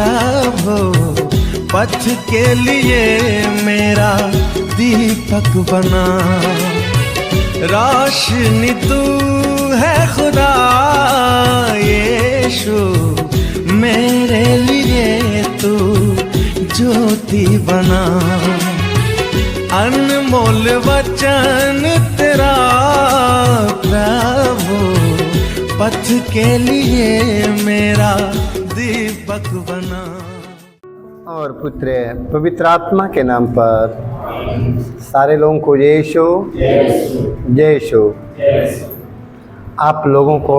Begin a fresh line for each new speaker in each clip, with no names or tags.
प्रभु पथ के लिए मेरा दीपक बना। रोशनी तू है खुदा यीशु, मेरे लिए तू ज्योति बना। अनमोल वचन तेरा प्रभु पथ के लिए मेरा दीपक बना।
और पुत्र पवित्र आत्मा के नाम पर सारे लोगों को यीशु यीशु। आप लोगों को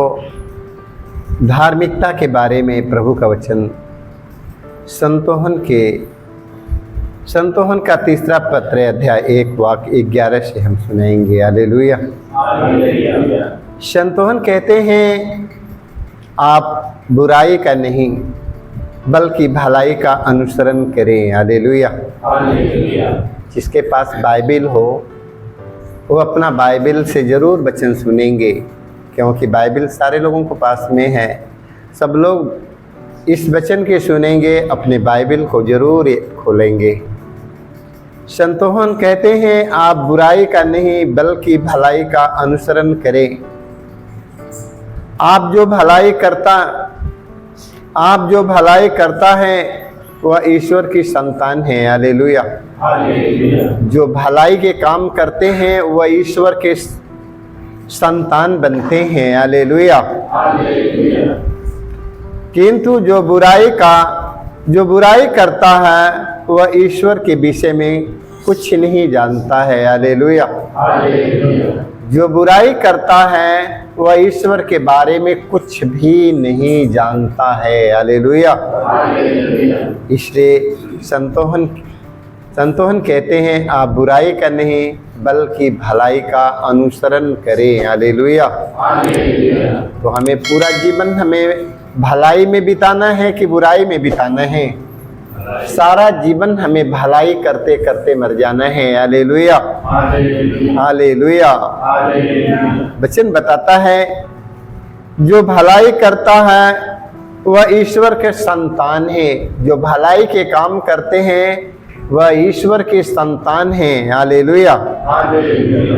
धार्मिकता के बारे में प्रभु का वचन संतोहन का तीसरा पत्र अध्याय 1 वाक्य 11 से हम सुनाएंगे। हालेलुया। संतोहन कहते हैं आप बुराई का नहीं बल्कि भलाई का अनुसरण करें। हालेलुया। जिसके पास बाइबिल हो वो अपना बाइबिल से ज़रूर वचन सुनेंगे, क्योंकि बाइबिल सारे लोगों के पास में है। सब लोग इस वचन के सुनेंगे, अपने बाइबिल को ज़रूर खोलेंगे। संतोहन कहते हैं आप बुराई का नहीं बल्कि भलाई का अनुसरण करें। आप जो भलाई करता है वह ईश्वर की संतान है। हालेलुया। जो भलाई के काम करते हैं वह ईश्वर के संतान बनते हैं। हालेलुया। किंतु जो बुराई करता है वह ईश्वर के विषय में कुछ नहीं जानता है। हालेलुया। जो बुराई करता है वह ईश्वर के बारे में कुछ भी नहीं जानता है। हालेलुया। इसलिए संतोहन कहते हैं आप बुराई का नहीं बल्कि भलाई का अनुसरण करें। हालेलुया। तो हमें पूरा जीवन हमें भलाई में बिताना है कि बुराई में बिताना है? सारा जीवन हमें भलाई करते करते मर जाना है। हालेलुया। हालेलुया। वचन बताता है जो भलाई करता है वह ईश्वर के संतान है। जो भलाई के काम करते हैं वह ईश्वर के संतान हैं। हालेलुया।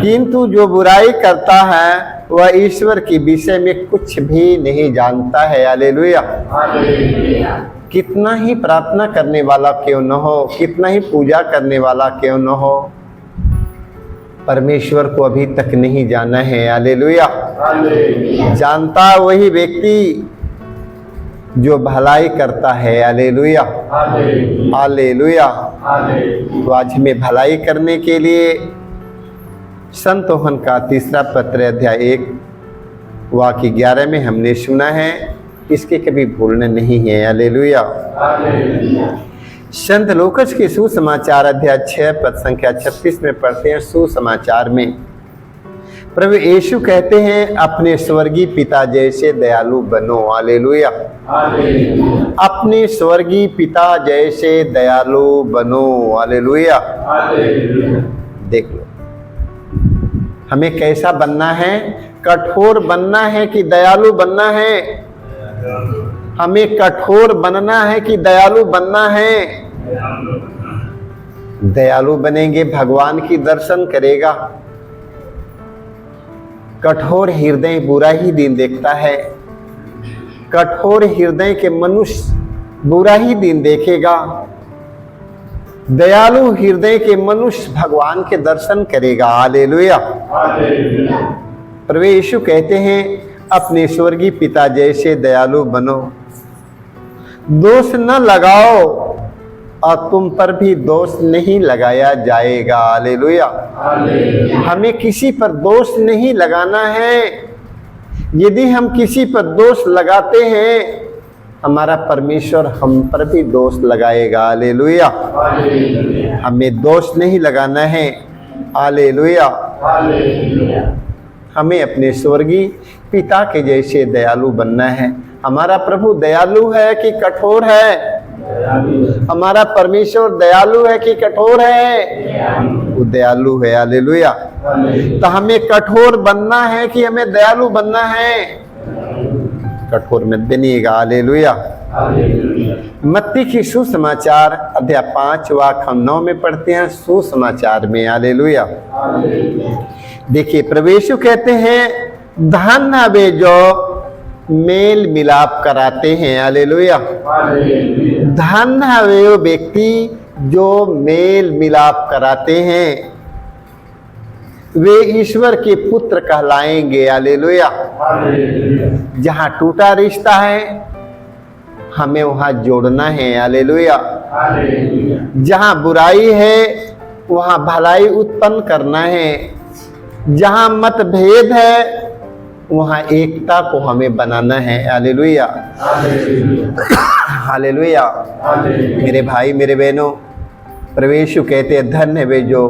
किंतु जो बुराई करता है वह ईश्वर के विषय में कुछ भी नहीं जानता है। हालेलुया। कितना ही प्रार्थना करने वाला क्यों न हो, कितना ही पूजा करने वाला क्यों न हो, परमेश्वर को अभी तक नहीं जाना है। हालेलुया। जानता वही व्यक्ति जो भलाई करता है। हालेलुया। हालेलुया। तो आज हमें भलाई करने के लिए संतोहन का तीसरा पत्र अध्याय 1 वाक्य 11 में हमने सुना है, इसके कभी भूलना नहीं है। हालेलुया। संत लूकास के सुसमाचार अध्याय 6 पद संख्या 36 में पढ़ते हैं। सुसमाचार में प्रभु यीशु कहते हैं अपने स्वर्गीय पिता जैसे दयालु बनो। हालेलुया। अपने स्वर्गीय पिता जैसे दयालु बनो। हालेलुया। देख लो हमें कैसा बनना है, कठोर बनना है कि दयालु बनना है? हमें कठोर बनना है कि दयालु बनना है? दयालु बनेंगे भगवान की दर्शन करेगा। कठोर हृदय बुरा ही दिन देखता है। कठोर हृदय के मनुष्य बुरा ही दिन देखेगा। दयालु हृदय के मनुष्य भगवान के दर्शन करेगा। हालेलुया। प्रभु यीशु कहते हैं अपने स्वर्गीय पिता जैसे दयालु बनो। दोष न लगाओ और तुम पर भी दोष नहीं लगाया जाएगा। हालेलुया। हमें किसी पर दोष नहीं लगाना है। यदि हम किसी पर दोष लगाते हैं हमारा परमेश्वर हम पर भी दोष लगाएगा। हालेलुया। हमें दोष नहीं लगाना है। हालेलुया। हमें अपने स्वर्गीय पिता के जैसे दयालु बनना है। हमारा प्रभु दयालु है कि कठोर है? हमारा परमेश्वर दयालु है कि कठोर है? वो दयालु है। हालेलुया। तो हमें कठोर बनना है कि हमें दयालु बनना है? कठोर मत बनिएगा। हालेलुया। मत्ती की सुसमाचार अध्याय 5 वाक्य हम 9 में पढ़ते हैं। सुसमाचार में हालेलुया। देखिए प्रभु यीशु कहते हैं धन्य वे जो मेल मिलाप कराते हैं। हालेलुया। धन्य वे वो व्यक्ति जो मेल मिलाप कराते हैं, वे ईश्वर के पुत्र कहलाएंगे। हालेलुया। जहाँ टूटा रिश्ता है हमें वहाँ जोड़ना है। हालेलुया। जहाँ बुराई है वहाँ भलाई उत्पन्न करना है। जहाँ मतभेद है वहाँ एकता को हमें बनाना है। हालेलुया। हालेलुया। मेरे भाई मेरे बहनों, प्रभु यीशु कहते हैं धन्य वे जो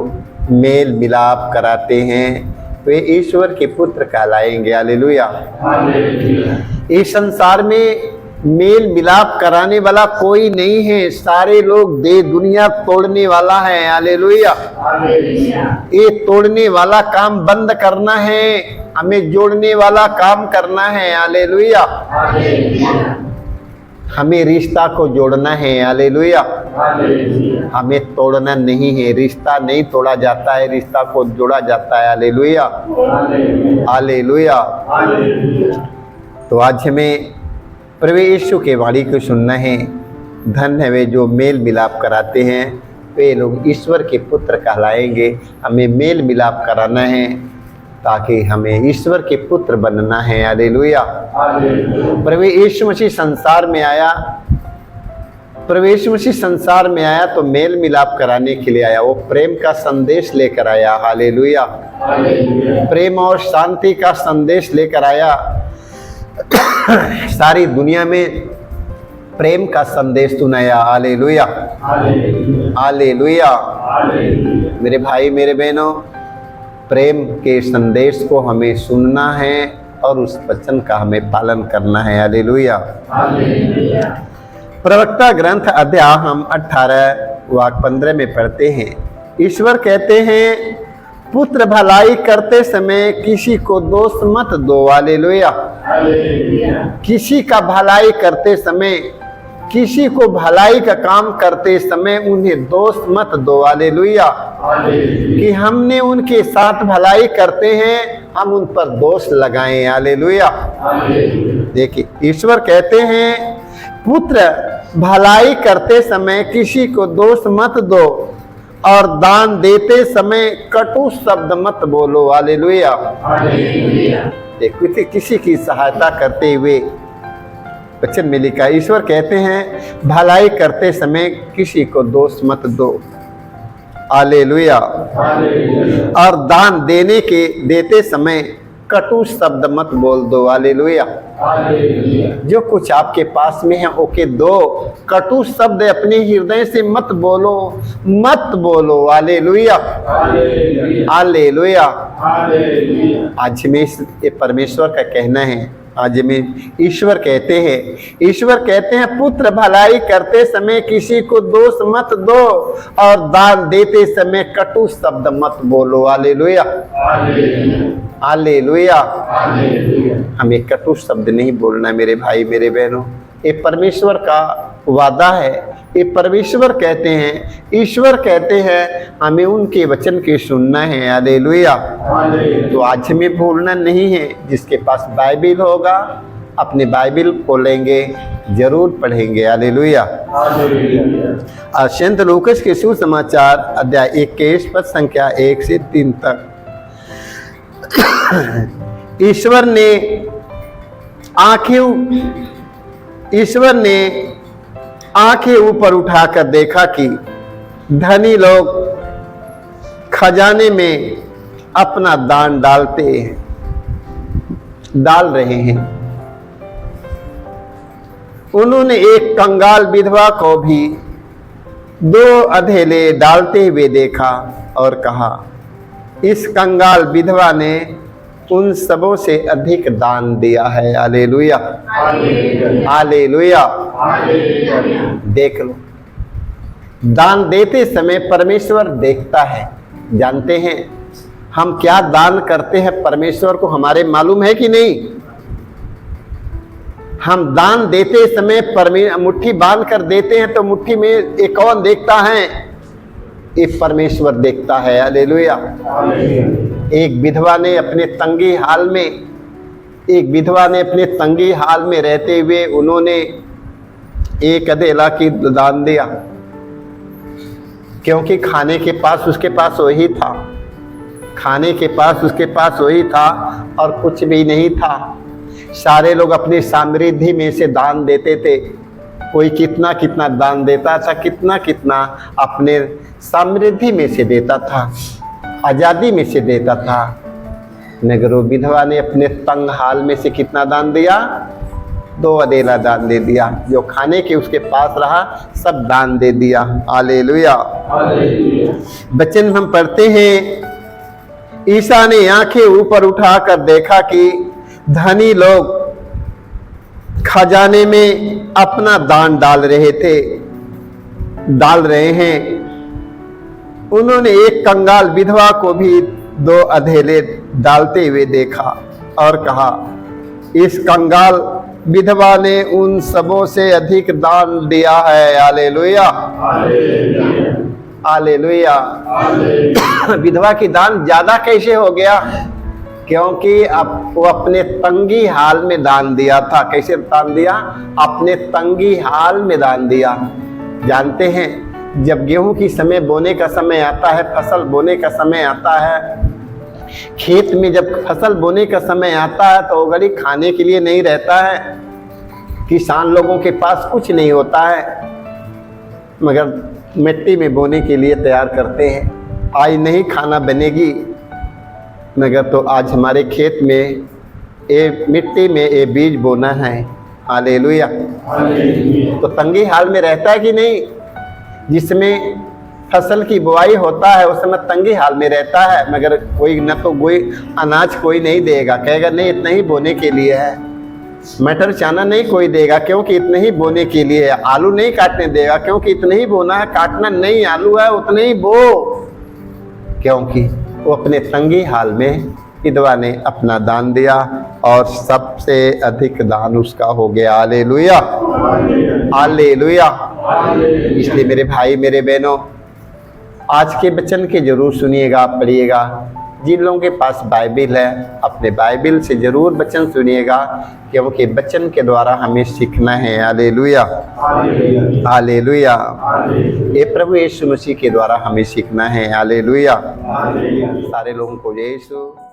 मेल मिलाप कराते हैं, वे ईश्वर के पुत्र कहलाएंगे। हालेलुया। इस संसार में मेल मिलाप कराने वाला कोई नहीं है। सारे लोग दे दुनिया तोड़ने वाला है। हालेलुया। ये तोड़ने वाला काम बंद करना है, हमें जोड़ने वाला काम करना है। हालेलुया। हमें रिश्ता को जोड़ना है। हालेलुया। हमें तोड़ना नहीं है। रिश्ता नहीं तोड़ा जाता है, रिश्ता को जोड़ा जाता है। हालेलुया। हालेलुया। तो आज हमें प्रभु यीशु के वाणी को सुनना है। धन्य वे जो मेल मिलाप कराते हैं, वे लोग ईश्वर के पुत्र कहलाएंगे। हमें मेल मिलाप कराना है ताकि हमें ईश्वर के पुत्र बनना है। हालेलुया। प्रभु यीशु मसीह संसार में आया, प्रभु यीशु मसीह संसार में आया तो मेल मिलाप कराने के लिए आया। वो प्रेम का संदेश लेकर आया। हालेलुया। प्रेम और शांति का संदेश लेकर आया। सारी दुनिया में प्रेम का संदेश सुनाया। हालेलुया। हालेलुया। मेरे भाई मेरे बहनों, प्रेम के संदेश को हमें सुनना है और उस वचन का हमें पालन करना है। हालेलुया। प्रवक्ता ग्रंथ अध्याय हम 18 वाक्य 15 में पढ़ते हैं। ईश्वर कहते हैं पुत्र भलाई करते समय किसी को दोष मत दो। हालेलुया। किसी का भलाई करते समय, किसी को भलाई का काम करते समय उन्हें दोष मत दो। हालेलुया। कि हमने उनके साथ भलाई करते हैं, हम उन पर दोष लगाएं। हालेलुया। देखिए ईश्वर कहते हैं पुत्र भलाई करते समय किसी को दोष मत दो और दान देते समय कटु शब्द मत बोलो। हालेलुया। देखो किसी की सहायता करते हुए वचन में लिखा, ईश्वर कहते हैं भलाई करते समय किसी को दोष मत दो। हालेलुया। और दान देते समय कटु शब्द मत बोल दो। हालेलुया। जो कुछ आपके पास में है ओके दो, कटु शब्द अपने हृदय से मत बोलो, मत बोलो। हालेलुया। हालेलुया। आज में ये परमेश्वर का कहना है। आज में ईश्वर कहते हैं पुत्र भलाई करते समय किसी को दोष मत दो और दान देते समय कटु शब्द मत बोलो। हालेलुया। हालेलुया। हमें कटु शब्द नहीं बोलना मेरे भाई मेरे बहनों। ये परमेश्वर का वादा है। ये परमेश्वर कहते हैं, ईश्वर कहते हैं हमें उनके वचन के सुनना है। हालेलुया। तो आज हमें भूलना नहीं है। जिसके पास बाइबिल होगा अपने बाइबिल खोलेंगे, जरूर पढ़ेंगे। हालेलुया। और संत लूकास के सुसमाचार अध्याय 21 पद संख्या 1 से 3 तक। ईश्वर ने आंखें ऊपर उठाकर देखा कि धनी लोग खजाने में अपना दान डाल रहे हैं। उन्होंने एक कंगाल विधवा को भी 2 अधेले डालते हुए देखा और कहा, इस कंगाल विधवा ने उन सबों से अधिक दान दिया है। हालेलुया। हालेलुया। देख लो, दान देते समय परमेश्वर देखता है। जानते हैं हम क्या दान करते हैं परमेश्वर को हमारे मालूम है कि नहीं? हम दान देते समय मुट्ठी बांध कर देते हैं तो मुट्ठी में एक कौन देखता है? एक परमेश्वर देखता है। हालेलुया। एक विधवा ने अपने तंगी हाल में रहते हुए उन्होंने एक अधेला की दान दिया, क्योंकि खाने के पास उसके पास वही था और कुछ भी नहीं था। सारे लोग अपनी समृद्धि में से दान देते थे। कोई कितना कितना दान देता था, कितना कितना अपने समृद्धि में से देता था, आज़ादी में से देता था। मगर वो विधवा ने अपने तंग हाल में से कितना दान दिया? 2 अधेला दान दे दिया। जो खाने के उसके पास रहा सब दान दे दिया। हालेलुया। वचन हम पढ़ते हैं, ईसा ने आंखें ऊपर उठाकर देखा कि धनी लोग खजाने में अपना दान डाल रहे हैं। उन्होंने एक कंगाल विधवा को भी 2 अधेले डालते हुए देखा और कहा, इस कंगाल विधवा ने उन सबों से अधिक दान दिया है। हालेलुया। हालेलुया। विधवा की दान ज्यादा कैसे हो गया? क्योंकि अब वो अपने तंगी हाल में दान दिया था। कैसे दान दिया? अपने तंगी हाल में दान दिया। जानते हैं, जब गेहूं की समय बोने का समय आता है, फसल बोने का समय आता है, खेत में जब फसल बोने का समय आता है तो घड़ी खाने के लिए नहीं रहता है। किसान लोगों के पास कुछ नहीं होता है, मगर मिट्टी में बोने के लिए तैयार करते हैं। आज नहीं खाना बनेगी, मगर तो आज हमारे खेत में मिट्टी में ये बीज बोना है। हालेलुया। तो तंगी हाल में रहता है कि नहीं? जिसमें फसल की बुआई होता है उस समय तंगी हाल में रहता है, मगर कोई न तो कोई अनाज कोई नहीं देगा, कहेगा नहीं इतना ही बोने के लिए है। मटर चना नहीं कोई देगा क्योंकि इतने ही बोने के लिए है। आलू नहीं काटने देगा क्योंकि इतने ही बोना है, काटना नहीं, आलू है उतने ही बो। क्योंकि वो अपने तंगी हाल में विधवा ने अपना दान दिया और सबसे अधिक दान उसका हो गया। हालेलुया। हालेलुया। इसलिए मेरे भाई मेरे बहनों, आज के वचन के जरूर सुनिएगा, पढ़िएगा। जिन लोगों के पास बाइबिल है अपने बाइबिल से जरूर वचन सुनिएगा, क्योंकि वचन के द्वारा हमें सीखना है। हालेलुया। हालेलुया। ये प्रभु यीशु मसीह के द्वारा हमें सीखना है। हालेलुया। सारे लोगों को जय यीशु।